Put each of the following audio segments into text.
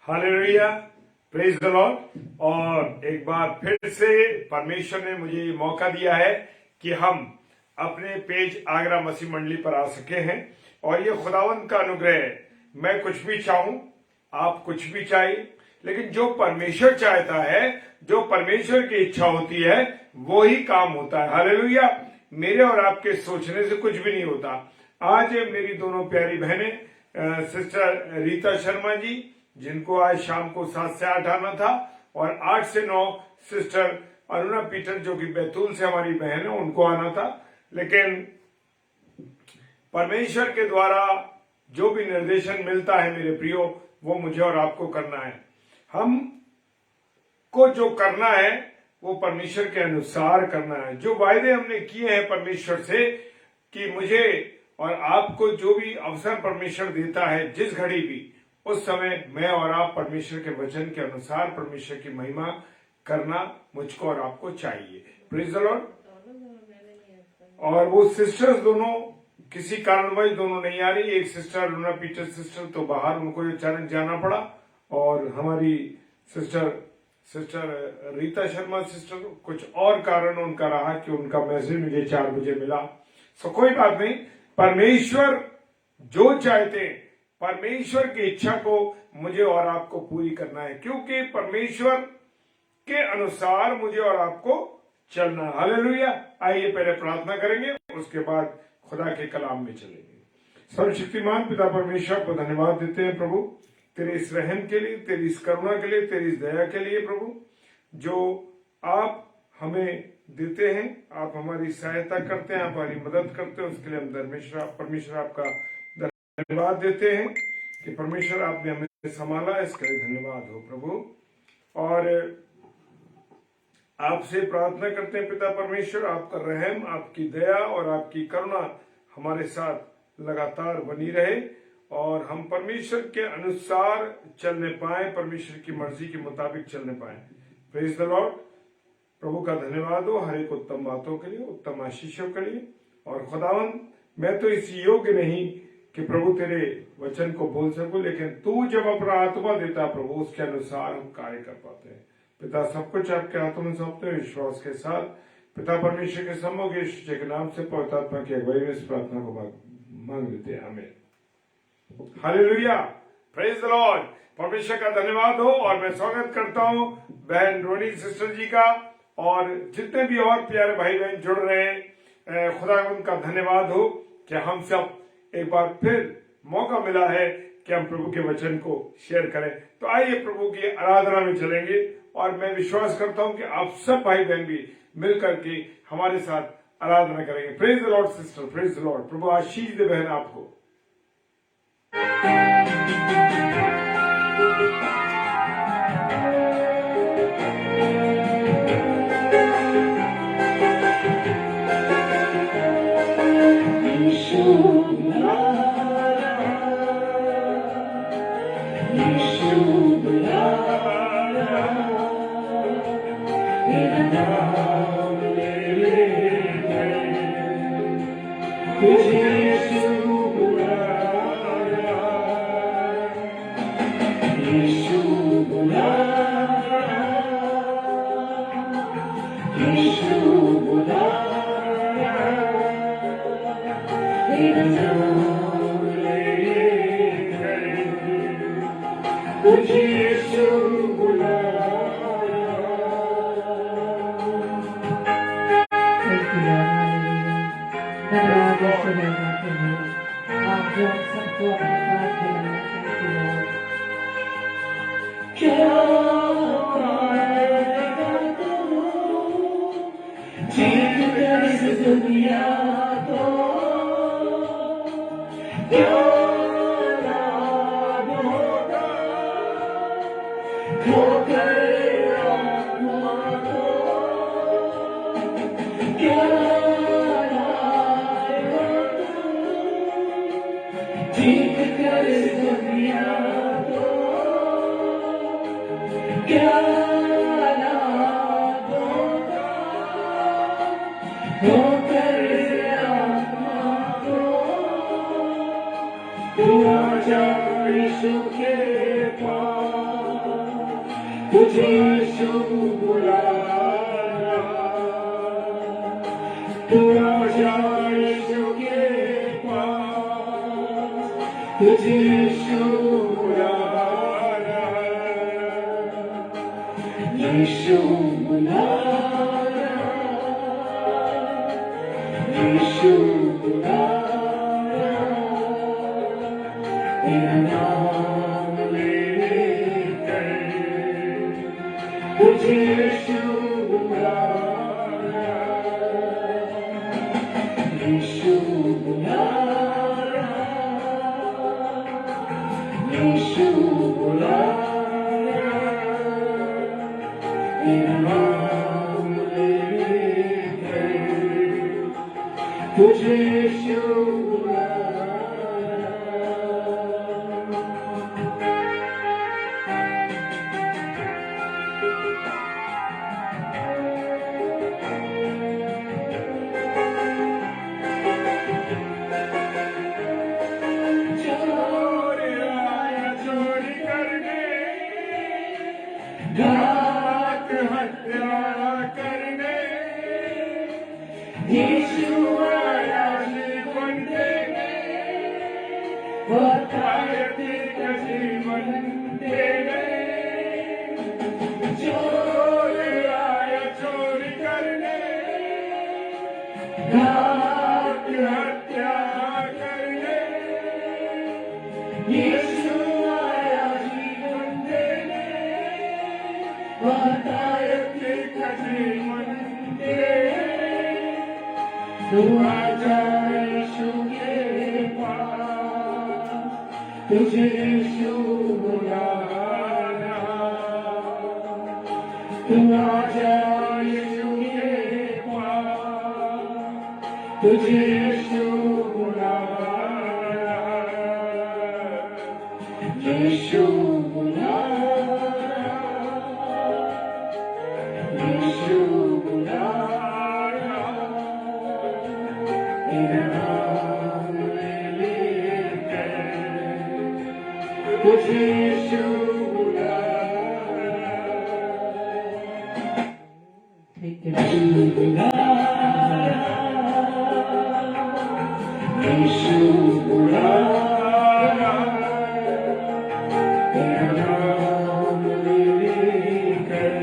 Hallelujah, praise the Lord. और एक बार फिर से परमेश्वर ने मुझे ये मौका दिया है कि हम अपने पेज आगरा मसीह मंडली पर आ सके हैं। और ये खुदावंद का अनुग्रह है। मैं कुछ भी चाहूं, आप कुछ भी चाहिए, लेकिन जो परमेश्वर चाहता है, जो परमेश्वर की इच्छा होती है, वो ही काम होता है। हालेलुया। मेरे और आपके सोचने से कुछ भी नहीं होता। आज मेरी दोनों प्यारी बहनें सिस्टर रीता शर्मा जी, जिनको आज शाम को 7 से 8 आना था, और 8 से 9 सिस्टर अरुणा पीटर, जो कि बैतूल से हमारी बहन है, उनको आना था। लेकिन परमेश्वर के द्वारा जो भी निर्देशन मिलता है मेरे प्रियो, वो मुझे और आपको करना है। हम को जो करना है वो परमेश्वर के अनुसार करना है। जो वायदे हमने किए हैं परमेश्वर से कि मुझे और आपको जो भी अवसर परमेश्वर देता है, जिस घड़ी भी, उस समय मैं और आप परमेश्वर के वचन के अनुसार परमेश्वर की महिमा करना मुझको और आपको चाहिए। Praise the Lord. और वो सिस्टर्स दोनों किसी कारणवश दोनों नहीं आ रही। एक सिस्टर अरुणा पीटर सिस्टर तो बाहर, उनको अचानक जाना पड़ा, और हमारी सिस्टर रीता शर्मा सिस्टर कुछ और कारण उनका रहा कि उनका मैसेज मुझे 4 बजे मिला। सो कोई बात नहीं। परमेश्वर जो चाहते, परमेश्वर की इच्छा को मुझे और आपको पूरी करना है, क्योंकि परमेश्वर के अनुसार मुझे और आपको चलना। हालेलुया। आइए पहले प्रार्थना करेंगे, उसके बाद खुदा के कलाम में चलेंगे। सर्वशक्तिमान पिता परमेश्वर को धन्यवाद देते हैं प्रभु, तेरे इस रहम के लिए, तेरी इस करुणा के लिए, तेरी इस दया के लिए प्रभु, जो आप हमें देते हैं। आप हमारी सहायता करते हैं, आप हमारी मदद करते हैं, उसके लिए हम परमेश्वर आपका धन्यवाद देते हैं कि परमेश्वर आपने हमें संभाला, इसके लिए धन्यवाद हो प्रभु। और आपसे प्रार्थना करते हैं पिता परमेश्वर, आपका रहम, आपकी दया और आपकी करुणा हमारे साथ लगातार बनी रहे, और हम परमेश्वर के अनुसार चलने पाए, परमेश्वर की मर्जी के मुताबिक चलने पाए। Praise the Lord. प्रभु का धन्यवाद हो हर एक उत्तम बातों के लिए, उत्तम आशीषों के लिए। और खुदावंद, मैं तो इस योग्य नहीं कि प्रभु तेरे वचन को बोल सकूं, लेकिन तू जब अपना आत्मा देता प्रभु, उसके अनुसार हम कार्य कर पाते हैं। पिता, सब कुछ आपके हाथों में सौंपते हैं विश्वास के साथ। पिता परमेश्वर के सम्मुख यीशु के नाम से पवित्र आत्मा की अगुवाई में इस प्रार्थना को मांग लेते हैं। आमीन। Hallelujah, praise the Lord. परमेश्वर का धन्यवाद हो। और मैं स्वागत करता हूं बहन रोनी सिस्टर जी का, और जितने भी और प्यारे भाई बहन जुड़ रहे हैं, खुदा उनका धन्यवाद हो कि हम सब एक बार फिर मौका मिला है कि हम प्रभु के वचन को शेयर करें। तो आइए प्रभु की आराधना में चलेंगे, और मैं विश्वास करता हूं कि आप सब भाई बहन भी मिलकर के हमारे साथ आराधना करेंगे। Praise the Lord sister, praise the Lord. प्रभु आशीष दे बहन आपको। यीशु के पास तुझे यीशु बुला रहा, तू आजा यीशु के पास, तुझे यीशु बुला रहा, यीशु बुला रहा, यीशु बुला रहा, तेरा नाम लेकर तुझे यीशु बुला रहा, यीशु बुला रहा, यीशु बुला रहा, तेरा नाम लेकर तुझे यीशु बुला घात हत्या करने, यीशु आया जीवन देने, बताए का जीवन देने, चोर आया चोरी करने, घात हत्या करने, यीशु आया जीवन देने, बताए का जीवन देने, तू आजा यीशु के पास, तुझे यीशु बुला रहा, तू आजा यीशु के पास, तुझे यीशु बुला रहा, यीशु बुला रहा, यीशु बुला रहा, तेरा नाम लेकर तुझे यीशु बुला रहा, यीशु बुला रहा, यीशु बुला रहा, तेरा नाम लेकर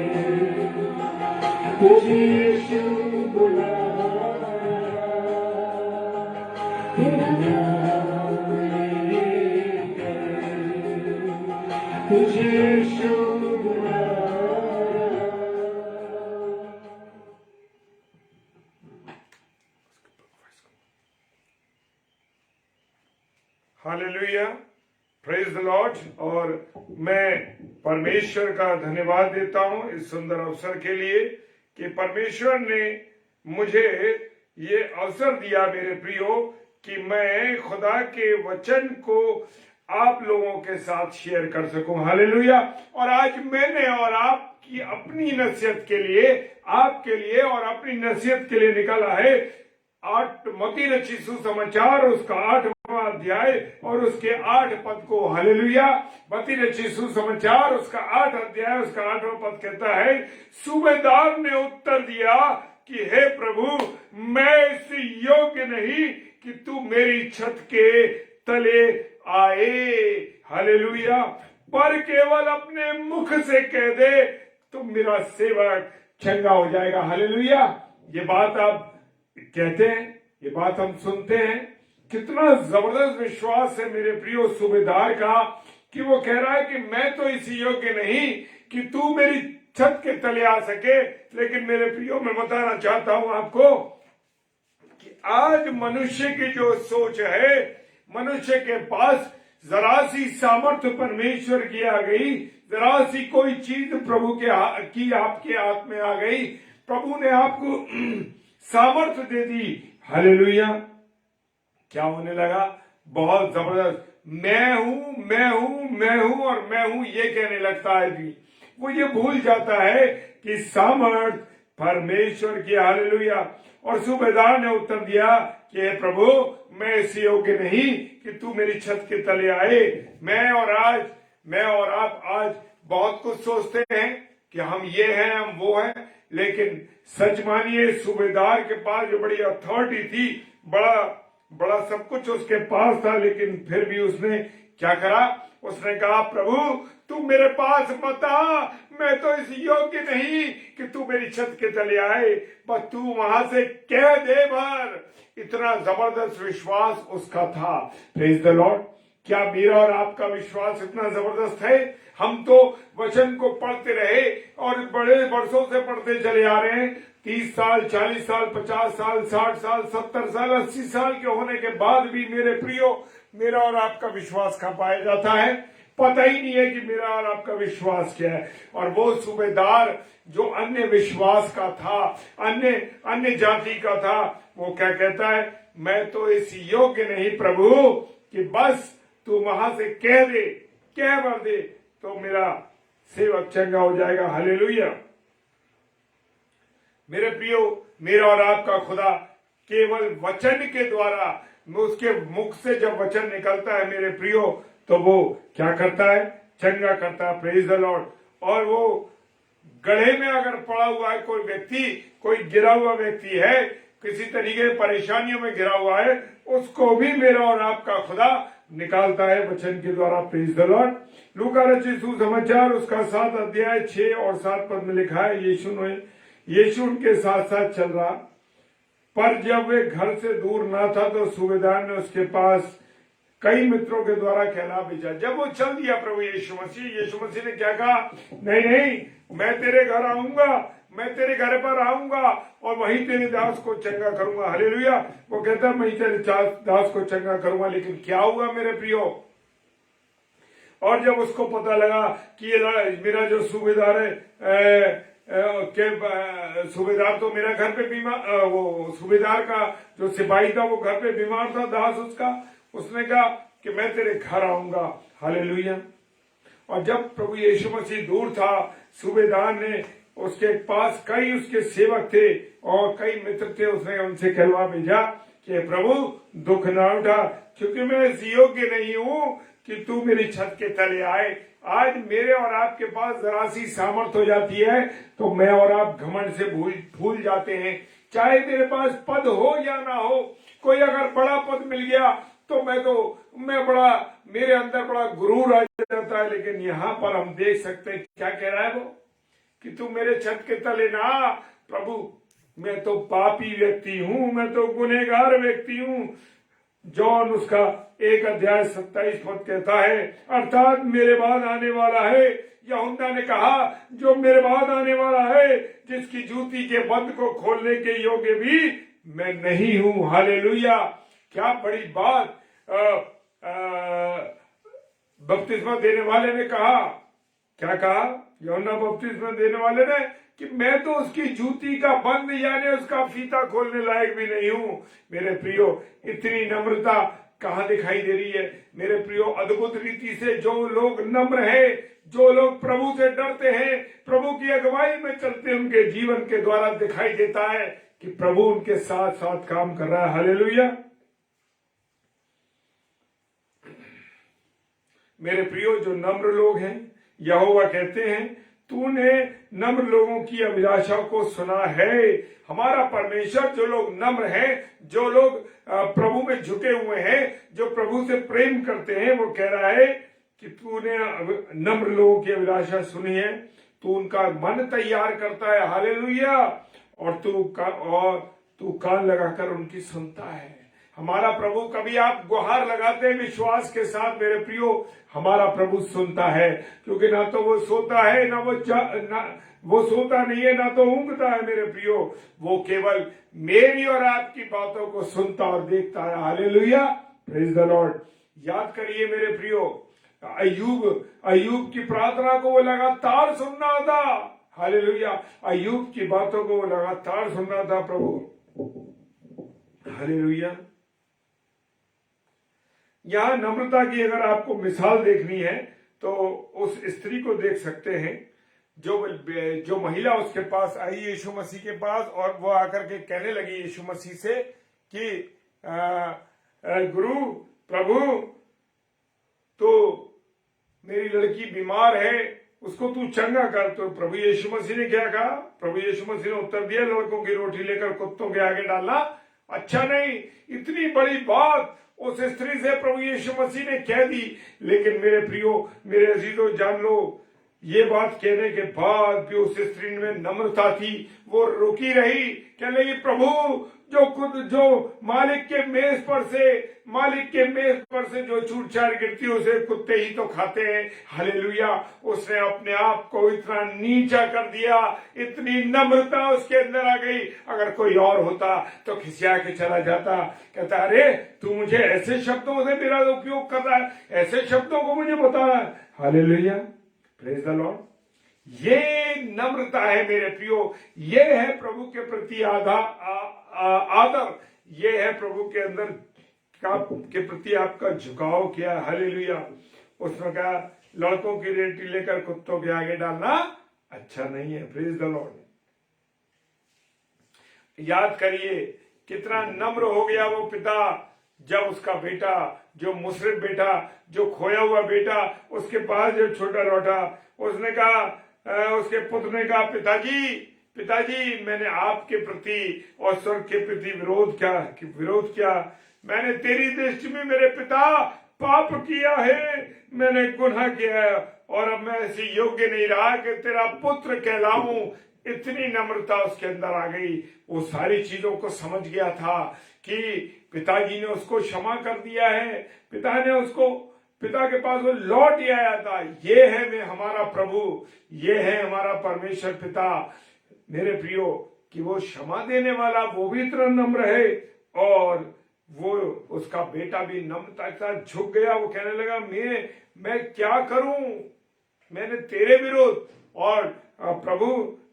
तुझे यीशु बुला रहा, तेरा नाम लेकर तुझे यीशु बुला रहा। Hallelujah, praise the Lord. और मैं परमेश्वर का धन्यवाद देता हूं इस सुंदर अवसर के लिए कि परमेश्वर ने मुझे ये अवसर दिया मेरे प्रियो कि मैं खुदा के वचन को आप लोगों के साथ शेयर कर सकूं। हालेलुया। और आज मैंने और आपकी अपनी नसीहत के लिए, आपके लिए और अपनी नसीहत के लिए निकाला है मत्ती रची सुसमाचार उसका 8वां अध्याय और उसके 8 पद को। हालेलुया। मत्ती रची सुसमाचार उसका 8 अध्याय उसका 8वां पद कहता है, सूबेदार ने उत्तर दिया कि हे प्रभु, मैं इस योग्य नहीं कि तू मेरी छत के तले आए। हालेलुया। पर केवल अपने मुख से कह दे तो मेरा सेवक चंगा हो जाएगा। हालेलुया। ये बात आप कहते हैं, ये बात हम सुनते हैं। कितना जबरदस्त विश्वास है मेरे प्रियो सूबेदार का कि वो कह रहा है कि मैं तो इस योग्य नहीं कि तू मेरी छत के तले आ सके। लेकिन मेरे प्रियो, मैं बताना चाहता हूं आपको कि आज मनुष्य की जो सोच है, मनुष्य के पास जरा सी सामर्थ्य परमेश्वर की आ गई, जरा सी कोई चीज प्रभु की आपके हाथ में आ गई, प्रभु ने आपको सामर्थ्य दे दी। हालेलुया। क्या होने लगा? बहुत जबरदस्त, मैं हूं मैं हूं मैं हूं और मैं हूं ये कहने लगता है भी। वो ये भूल जाता है कि सामर्थ परमेश्वर की। हालेलुया। और सूबेदार ने उत्तर दिया कि हे प्रभु, मैं इस योग्य नहीं कि तू मेरी छत के तले आए। मैं और आप आज बहुत कुछ सोचते हैं, कि हम ये हैं, हम वो हैं, लेकिन सच मानिए सूबेदार के पास जो बड़ी अथॉरिटी थी, बड़ा बड़ा सब कुछ उसके पास था, लेकिन फिर भी उसने क्या करा? उसने कहा, प्रभु तू मेरे पास मत आ, मैं तो इस योग्य नहीं कि तू मेरी छत के तले आए, बस तू वहां से कह दे भर। इतना जबरदस्त विश्वास उसका था। Praise the Lord. क्या मेरा और आपका विश्वास इतना जबरदस्त है? हम तो वचन को पढ़ते रहे और बड़े वर्षों से पढ़ते चले आ रहे हैं। 30 साल, 40 साल, 50 साल, 60 साल, 70 साल, 80 साल के होने के बाद भी मेरे प्रियो, मेरा और आपका विश्वास कहाँ पाया जाता है? पता ही नहीं है कि मेरा और आपका विश्वास क्या है। और वो सूबेदार जो अन्य विश्वास का था, अन्य जाति का था, वो क्या कहता है? मैं तो इस योग्य नहीं प्रभु कि बस तू वहां से कह दे, कह भर दे तो मेरा सेवक चंगा हो जाएगा। हालेलुया। मेरे प्रियो, मेरा और आपका खुदा केवल वचन के द्वारा, उसके मुख से जब वचन निकलता है मेरे प्रियो, तो वो क्या करता है? चंगा करता है। Praise the Lord. और वो गड्ढे में अगर पड़ा हुआ है कोई व्यक्ति, कोई गिरा हुआ व्यक्ति है, किसी तरीके परेशानियों में गिरा हुआ है, उसको भी मेरा और आपका खुदा निकालता है वचन के द्वारा। Praise the Lord. लूका रचित सुसमाचार उसका 7 अध्याय 6 और 7 पद में लिखा है, यीशु उनके साथ साथ चल रहा, पर जब वे घर से दूर ना था तो सूबेदार ने उसके पास कई मित्रों के द्वारा कहला भेजा। जब वो चल दिया प्रभु यीशु मसीह ने क्या कहा? नहीं नहीं, मैं तेरे घर आऊंगा, मैं तेरे घर पर आऊंगा और वहीं तेरे दास को चंगा करूंगा। हालेलुया। वो कहता मैं तेरे दास को चंगा करूंगा। लेकिन क्या हुआ मेरे प्रियो? और जब उसको पता लगा कि ये मेरा जो सूबेदार है सूबेदार तो मेरा घर पे बीमार, वो सूबेदार का जो सिपाही था वो घर पे बीमार था, दास उसका, उसने कहा कि मैं तेरे घर आऊंगा। हालेलुया। और जब प्रभु यीशु मसीह दूर था, सूबेदार ने उसके पास कई उसके सेवक थे और कई मित्र थे, उसने उनसे कहलवा भेजा कि प्रभु दुख ना उठा, क्योंकि मैं इस योग्य नहीं हूं कि तू मेरी छत के तले आए। आज मेरे और आपके पास जरा सी सामर्थ हो जाती है तो मैं और आप घमंड से भूल जाते हैं। चाहे मेरे पास पद हो या ना हो, कोई अगर बड़ा पद मिल गया तो मैं बड़ा, मेरे अंदर बड़ा गुरूर आ जाता है। लेकिन यहाँ पर हम देख सकते हैं क्या कह रहा है वो, कि तू मेरे छत के तले ना प्रभु, मैं तो पापी व्यक्ति हूं, मैं तो गुनहगार व्यक्ति हूं। जॉन उसका 1 अध्याय 27 पद कहता है, अर्थात मेरे बाद आने वाला है, यूहन्ना ने कहा, जो मेरे बाद आने वाला है, जिसकी जूती के बंद को खोलने के योग्य भी मैं नहीं हूं। हालेलुया। क्या बड़ी बात। बपतिस्मा देने वाले ने कहा, क्या कहा? यूहन्ना बपतिस्मा देने वाले ने कि मैं तो उसकी जूती का बंद यानी उसका फीता खोलने लायक भी नहीं हूं। मेरे प्रियो, इतनी नम्रता कहाँ दिखाई दे रही है मेरे प्रियो? अद्भुत रीति से जो लोग नम्र हैं, जो लोग प्रभु से डरते हैं, प्रभु की अगुवाई में चलते हैं, उनके जीवन के द्वारा दिखाई देता है कि प्रभु उनके साथ साथ काम कर रहा है। हालेलुया। मेरे प्रियो, जो नम्र लोग हैं, यहोवा कहते हैं, तूने नम्र लोगों की अभिलाषा को सुना है। हमारा परमेश्वर जो लोग नम्र हैं, जो लोग प्रभु में झुके हुए हैं, जो प्रभु से प्रेम करते हैं, वो कह रहा है कि तूने नम्र लोगों की अभिलाषा सुनी है, तू उनका मन तैयार करता है। हालेलुया। और तू कान लगाकर उनकी सुनता है। हमारा प्रभु, कभी आप गुहार लगाते हैं विश्वास के साथ मेरे प्रियो, हमारा प्रभु सुनता है, क्योंकि ना तो वो सोता है, ना वो सोता नहीं है, ना तो ऊँघता है मेरे प्रियो। वो केवल मेरी और आपकी बातों को सुनता और देखता है। हालेलुया। Praise the Lord. याद करिए मेरे प्रियो, अय्यूब की प्रार्थना को वो लगातार सुन रहा था। हालेलुया। अय्यूब की बातों को वो लगातार सुन रहा था प्रभु। हालेलुया। यहां नम्रता की अगर आपको मिसाल देखनी है तो उस स्त्री को देख सकते हैं, जो महिला उसके पास आई यीशु मसीह के पास, और वो आकर के कहने लगी यीशु मसीह से कि गुरु, प्रभु, तो मेरी लड़की बीमार है उसको तू चंगा कर। तो प्रभु यीशु मसीह ने क्या कहा? प्रभु यीशु मसीह ने उत्तर दिया, लड़कों की रोटी लेकर कुत्तों के आगे डालना अच्छा नहीं। इतनी बड़ी बात उस स्त्री से प्रभु यीशु मसीह ने कह दी। लेकिन मेरे प्रियो, मेरे अजीजों, जान लो, ये बात कहने के बाद भी उस स्त्री में नम्रता थी। वो रुकी रही, कहने लगी, प्रभु, जो मालिक के मेज पर से जो छूट छाट गिरती उसे कुत्ते ही तो खाते हैं। हालेलुया। उसने अपने आप को इतना नीचा कर दिया, इतनी नम्रता उसके अंदर आ गई। अगर कोई और होता तो खिसिया के चला जाता, कहता, अरे तू मुझे ऐसे शब्दों से मेरा उपयोग कर रहा है, ऐसे शब्दों को मुझे बता रहा है। Hallelujah, praise the Lord. ये नम्रता है मेरे प्रियो, ये है प्रभु के प्रति आदर, ये है प्रभु के अंदर के प्रति आपका झुकाव किया। हालेलुया। उसने कहा, लड़कों की रोटी लेकर कुत्तों के आगे डालना अच्छा नहीं है। Praise the Lord. याद करिए कितना नम्र हो गया वो पिता, जब उसका बेटा, जो मुसरिफ बेटा, जो खोया हुआ बेटा उसके पास जब छोटा लौटा, उसने कहा, उसके पुत्र ने कहा, पिताजी, मैंने आपके प्रति और स्वर्ग के प्रति विरोध किया। मैंने तेरी दृष्टि में मेरे पिता पाप किया है, मैंने गुनाह किया है, और अब मैं ऐसे योग्य नहीं रहा कि तेरा पुत्र कहलाऊं। इतनी नम्रता उसके अंदर आ गई। वो सारी चीजों को समझ गया था कि पिताजी ने उसको क्षमा कर दिया है, पिता के पास वो लौट ही आया था। ये है मैं हमारा प्रभु, ये है हमारा परमेश्वर पिता। मेरे प्रियो, कि वो क्षमा देने वाला, वो भी इतना नम्र है, और वो उसका बेटा भी नम्रता के साथ झुक गया। वो कहने लगा, मैं क्या करूं, मैंने तेरे विरोध और प्रभु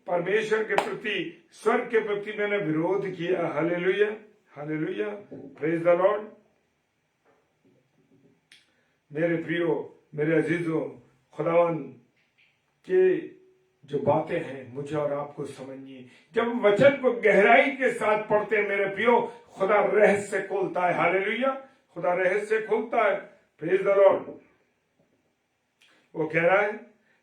परमेश्वर के प्रति, स्वर्ग के प्रति मैंने विरोध किया। Hallelujah, hallelujah, praise the Lord. मेरे प्रियो, मेरे अजीजों, खुदावन के जो बातें हैं मुझे और आपको समझिए। जब वचन को गहराई के साथ पढ़ते हैं मेरे प्रियो, खुदा रहस्य खोलता है। हालेलुया, खुदा रहस्य खोलता है। Praise the Lord. वो कह रहा है,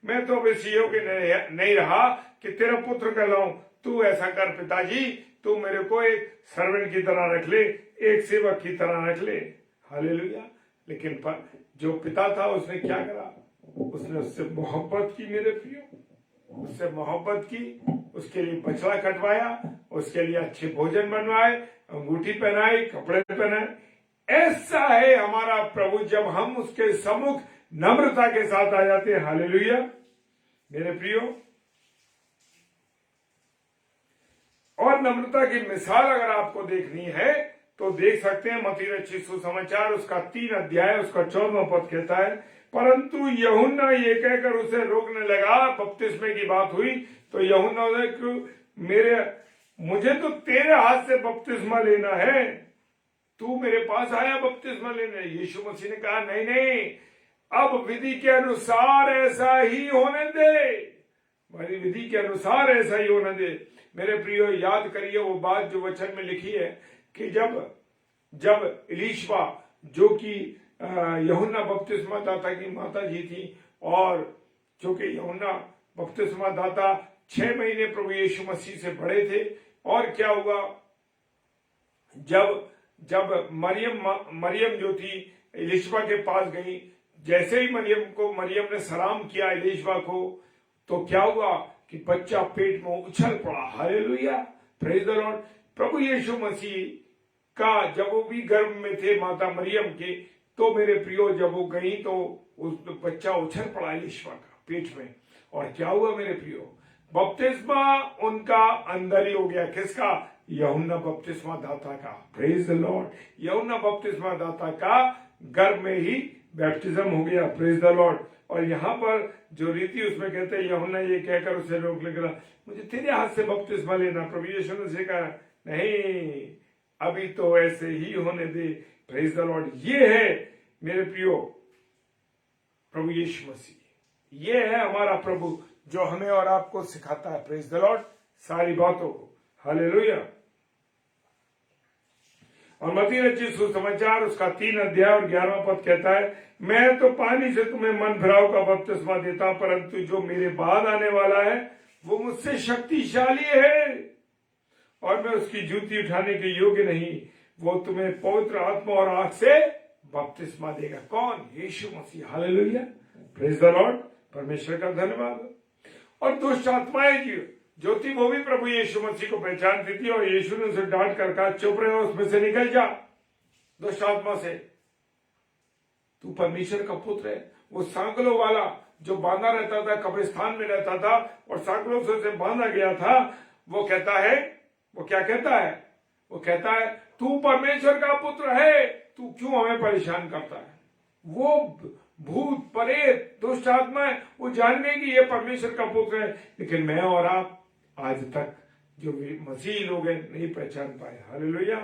मैं तो अब इस योग्य नहीं रहा कि तेरा पुत्र कहलाऊं। तू ऐसा कर पिताजी, तू मेरे को एक सर्वेंट की तरह रख ले, एक सेवक की तरह रख ले। हालेलुया। लेकिन जो पिता था उसने क्या करा? उसने उससे मोहब्बत की मेरे प्रियो, उससे मोहब्बत की, उसके लिए बछड़ा कटवाया, उसके लिए अच्छे भोजन बनवाए, अंगूठी पहनाई, कपड़े पहनाए। ऐसा है हमारा प्रभु, जब हम उसके सम्मुख नम्रता के साथ आ जाते हैं। हालेलुया मेरे प्रियो। और नम्रता की मिसाल अगर आपको देखनी है तो देख सकते हैं मत्ती रचित सुसमाचार उसका 3 अध्याय उसका 14वां पद कहता है, परंतु यूहन्ना ये कहकर उसे रोकने लगा। बपतिस्मे की बात हुई तो यूहन्ना मुझे तो तेरे हाथ से बपतिस्मा लेना है, तू मेरे पास आया बपतिस्मा लेने। यीशु मसीह ने कहा, नहीं, अब विधि के अनुसार ऐसा ही होने दे, मेरी विधि के अनुसार ऐसा ही होने दे। मेरे प्रियो, याद करिए वो बात जो वचन में लिखी है कि जब इलीशबा, जो कि यूहन्ना बपतिस्मा दाता की माता जी थी, और चूंकि यूहन्ना बपतिस्मा दाता 6 महीने प्रभु यीशु मसीह से बड़े थे, और क्या हुआ, जब मरियम जो थी इलीशबा के पास गई, जैसे ही मरियम ने सलाम किया इलीशबा को, तो क्या हुआ कि बच्चा पेट में उछल पड़ा। Hallelujah, praise the Lord. प्रभु यीशु मसीह का जब वो भी गर्भ में थे माता मरियम के, तो मेरे प्रियो जब वो गई तो उस बच्चा उछल पड़ा इलीशबा का पेट में। और क्या हुआ मेरे प्रियो, बपतिस्मा उनका अंदर ही हो गया। किसका? यूहन्ना बपतिस्मा दाता का। Praise the Lord. यूहन्ना बपतिस्मा दाता का गर्भ में ही बैप्टिज्म हो गया। Praise the Lord. और यहाँ पर जो रीति उसमें कहते हैं, यूहन्ना ये कहकर उसे रोक लेगा, मुझे तेरे हाथ से बपतिस्मा लेना। प्रभु यीशु ने कहा, नहीं, अभी तो ऐसे ही होने दे। Praise the Lord. ये है मेरे प्रियो प्रभु यीशु मसीह, ये है हमारा प्रभु जो हमें और आपको सिखाता है। प्रेज द लॉर्ड, सारी बातों को। हालेलुया। और मत्ती रचित सुसमाचार उसका 3 अध्याय और 11वां पद कहता है, मैं तो पानी से तुम्हें मन फिराव का बपतिस्मा देता हूं, परंतु जो मेरे बाद आने वाला है वो मुझसे शक्तिशाली है और मैं उसकी जूती उठाने के योग्य नहीं। वो तुम्हें पवित्र आत्मा और आग से बपतिस्मा देगा। कौन? Yeshu Masih. Hallelujah, praise the Lord. परमेश्वर का धन्यवाद। और दुष्ट आत्माएं जो थी वो भी प्रभु यीशु मसीह को पहचानती थी और यीशु ने उसे डांट कर कहा, चुप रहे, उसमें से निकल जा दुष्ट आत्मा से, तू परमेश्वर का पुत्र है। वो सांकलों वाला जो बांधा रहता था, कब्रिस्तान में रहता था और सांकलों से उसे बांधा गया था, वो कहता है, वो क्या कहता है? वो कहता है, तू परमेश्वर का पुत्र है, तू क्यों हमें परेशान करता है? वो भूत प्रेत दुष्ट आत्मा है, वो जान गए कि ये परमेश्वर का पुत्र है, लेकिन मैं और आप आज तक जो मसीही लोग हैं नहीं पहचान पाए। हालेलुया।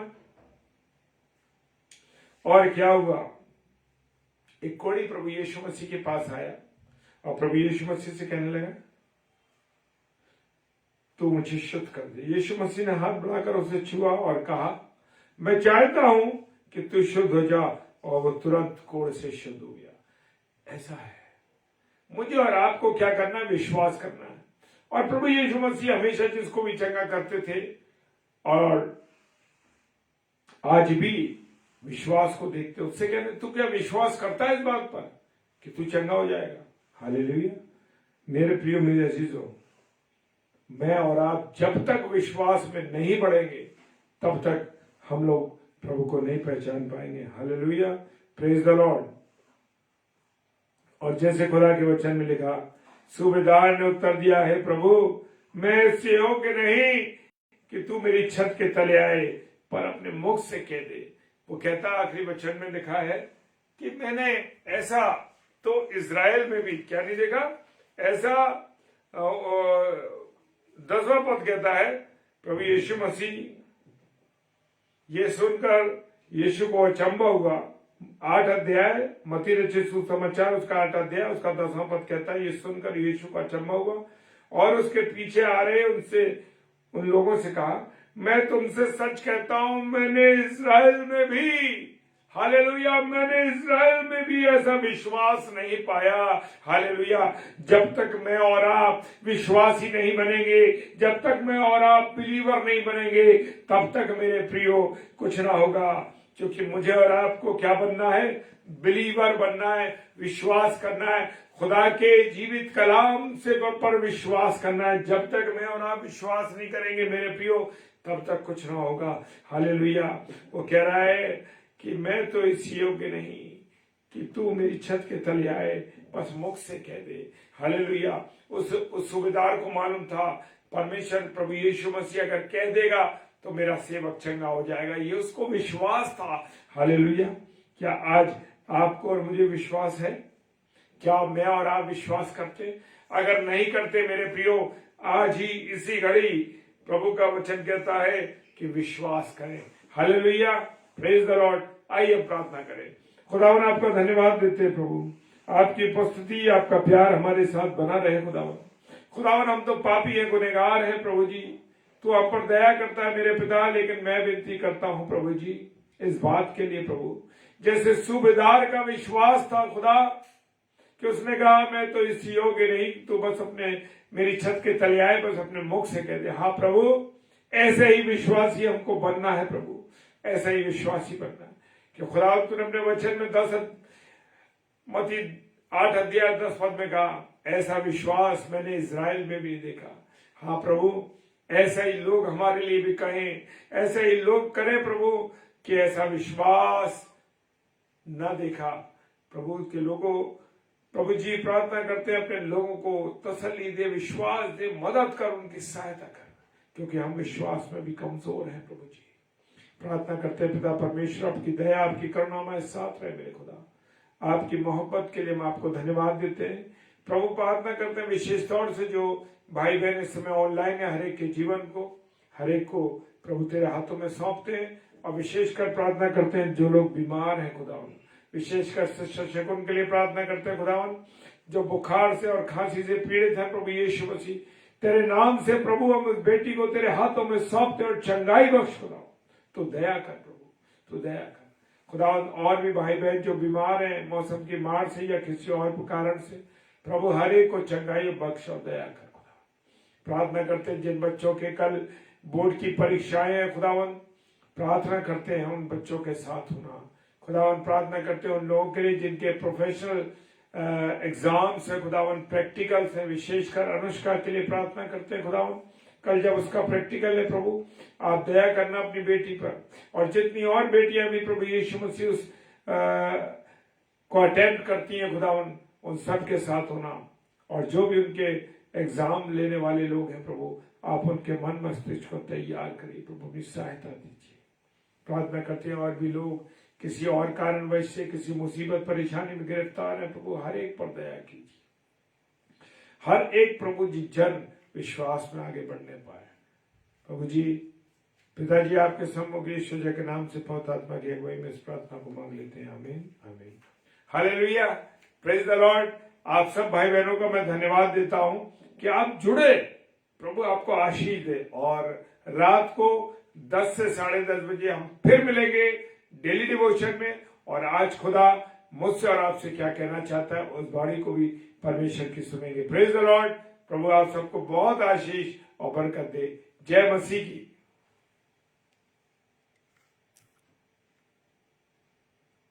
और क्या हुआ? एक कोढ़ी प्रभु यीशु मसीह के पास आया और प्रभु यीशु मसीह से कहने लगा, तू मुझे शुद्ध कर दे। यीशु मसीह ने हाथ बढ़ाकर उसे छुआ और कहा, मैं चाहता हूं कि तू शुद्ध हो जा, और वो तुरंत कोढ़ से शुद्ध हो गया। ऐसा है, मुझे और आपको क्या करना है? विश्वास करना है। और प्रभु यीशु मसीह हमेशा जिसको भी चंगा करते थे और आज भी विश्वास को देखते, उससे कहते, तू क्या विश्वास करता है इस बात पर कि तू चंगा हो जाएगा? हालेलुया। मेरे प्रियो, मेरे अजीजों, मैं और आप जब तक विश्वास में नहीं बढ़ेंगे तब तक हम लोग प्रभु को नहीं पहचान पाएंगे। Hallelujah, praise the Lord. और जैसे खुदा के वचन में लिखा, सूबेदार ने उत्तर दिया, है प्रभु, मैं इससे योग्य नहीं कि तू मेरी छत के तले आए, पर अपने मुख से कह दे। वो कहता, आखिरी वचन में लिखा है कि मैंने ऐसा तो इजराइल में भी क्या नहीं देखा, ऐसा 10वां पद कहता है, प्रभु यीशु मसीह ये सुनकर यीशु को अचंभा हुआ। 8 अध्याय मत्ती रचित सुसमाचार उसका 8 अध्याय उसका 10वां पद कहता है, ये सुनकर यीशु को अचंभा हुआ और उसके पीछे आ रहे उन लोगों से कहा, मैं तुमसे सच कहता हूं, मैंने इजराइल में भी, हालेलुया, मैंने इजराइल में भी ऐसा विश्वास नहीं पाया। हालेलुया। जब तक मैं और आप विश्वासी नहीं बनेंगे, जब तक मैं और आप बिलीवर नहीं बनेंगे, तब तक मेरे प्रियो कुछ ना होगा। क्योंकि मुझे और आपको क्या बनना है? बिलीवर बनना है, विश्वास करना है, खुदा के जीवित कलाम से पर विश्वास करना है। जब तक मैं और आप विश्वास नहीं करेंगे मेरे प्रियो, तब तक कुछ ना होगा। हालेलुया। वो कह रहा है कि मैं तो इस योग्य नहीं कि तू मेरी छत के तले आए, बस मुख से कह दे। हालेलुया। उस सूबेदार को मालूम था, परमेश्वर प्रभु यीशु मसीह अगर कह देगा तो मेरा सेवक चंगा हो जाएगा। ये उसको विश्वास था। हालेलुया। क्या आज आपको और मुझे विश्वास है? क्या मैं और आप विश्वास करते? अगर नहीं करते मेरे प्रियो, आज ही इसी घड़ी प्रभु का वचन कहता है कि विश्वास करें। Hallelujah, praise the Lord. आइए प्रार्थना करें। खुदावन आपका धन्यवाद देते प्रभु, आपकी उपस्थिति, आपका प्यार हमारे साथ बना रहे। खुदावन हम तो पापी हैं, गुनहगार हैं प्रभु जी, तू हम पर दया करता है मेरे पिता, लेकिन मैं विनती करता हूं प्रभु जी इस बात के लिए प्रभु, जैसे सूबेदार का विश्वास था खुदा कि उसने कहा मैं तो इस योग्य नहीं, तो बस अपने मेरी छत के तले आए, बस अपने मुख से कह दे। हाँ प्रभु, ऐसे ही विश्वासी हमको बनना है प्रभु, ऐसा ही विश्वासी बनना है कि खुदा तूने अपने वचन में मत्ती 8 अध्याय 10 पद में कहा, ऐसा विश्वास मैंने इजराइल में भी देखा। हाँ प्रभु, ऐसा ही लोग हमारे लिए भी कहें, ऐसे ही लोग करें प्रभु कि ऐसा विश्वास न देखा प्रभु के लोगों। प्रभु जी प्रार्थना करते हैं अपने लोगों को तसल्ली दे, विश्वास दे, मदद कर, उनकी सहायता कर, क्योंकि हम विश्वास में भी कमजोर हैं प्रभु जी। प्रार्थना करते हैं पिता परमेश्वर, आपकी दया आपकी करुणा हमारे साथ रहे मेरे खुदा, आपकी मोहब्बत के लिए हम आपको धन्यवाद देते हैं प्रभु। प्रार्थना करते हैं विशेष तौर से जो भाई बहन इस समय ऑनलाइन है, हर एक के जीवन को, हर एक को प्रभु तेरे हाथों में सौंपते हैं। और विशेषकर प्रार्थना करते हैं जो लोग बीमार हैं खुदावन, विशेषकर शकुन के लिए प्रार्थना करते हैं खुदावन, जो बुखार से और खांसी से पीड़ित है प्रभु यीशु मसीह, तेरे नाम से प्रभु हम उस बेटी को तेरे हाथों में सौंपते और चंगाई बख्श खुदावन, तो दया कर प्रभु, तो दया कर। खुदावन और भी भाई बहन जो बीमार हैं मौसम की मार से या किसी और कारण से, प्रभु हर एक को चंगाई बख्श और दया कर। प्रार्थना करते हैं जिन बच्चों के कल बोर्ड की परीक्षाएं हैं खुदावन, प्रार्थना करते हैं उन बच्चों के साथ होना। खुदावन प्रार्थना करते हैं उन लोगों के लिए जिनके प्रोफेशनल एग्जाम्स है खुदावन, प्रैक्टिकल्स है, विशेषकर अनुष्का के लिए प्रार्थना करते हैं खुदावन। कल जब उसका प्रैक्टिकल है प्रभु, आप दया करना अपनी बेटी पर, और जितनी और बेटियां भी प्रभु यीशु मसीह उस को अटेम्प्ट करती हैं खुदावन, उन सब के साथ होना। और जो भी उनके एग्जाम लेने वाले लोग हैं प्रभु, आप उनके मन मस्तिष्क को तैयार करिए प्रभु, की सहायता दीजिए। प्रार्थना करते हैं और भी लोग किसी और कारणवश से किसी मुसीबत परेशानी में गिरफ्तार है प्रभु, हर एक पर दया कीजिए। हर एक प्रभु जी जन विश्वास में आगे बढ़ने पाए प्रभु जी। पिताजी आपके सम्मुख यीशु के नाम से पवित्र आत्मा की अगुवाई में इस प्रार्थना को मांग लेते हैं, आमीन आमीन। Hallelujah, praise the Lord. आप सब भाई बहनों का मैं धन्यवाद देता हूं कि आप जुड़े। प्रभु आपको आशीष दे। और रात को 10 से 10:30 बजे हम फिर मिलेंगे डेली डिवोशन में। और आज खुदा मुझसे और आपसे क्या कहना चाहता है उस बाणी को भी परमेश्वर की सुनेंगे। Praise the Lord. प्रभु आप सबको बहुत आशीष और बरकत दे। जय मसीह की।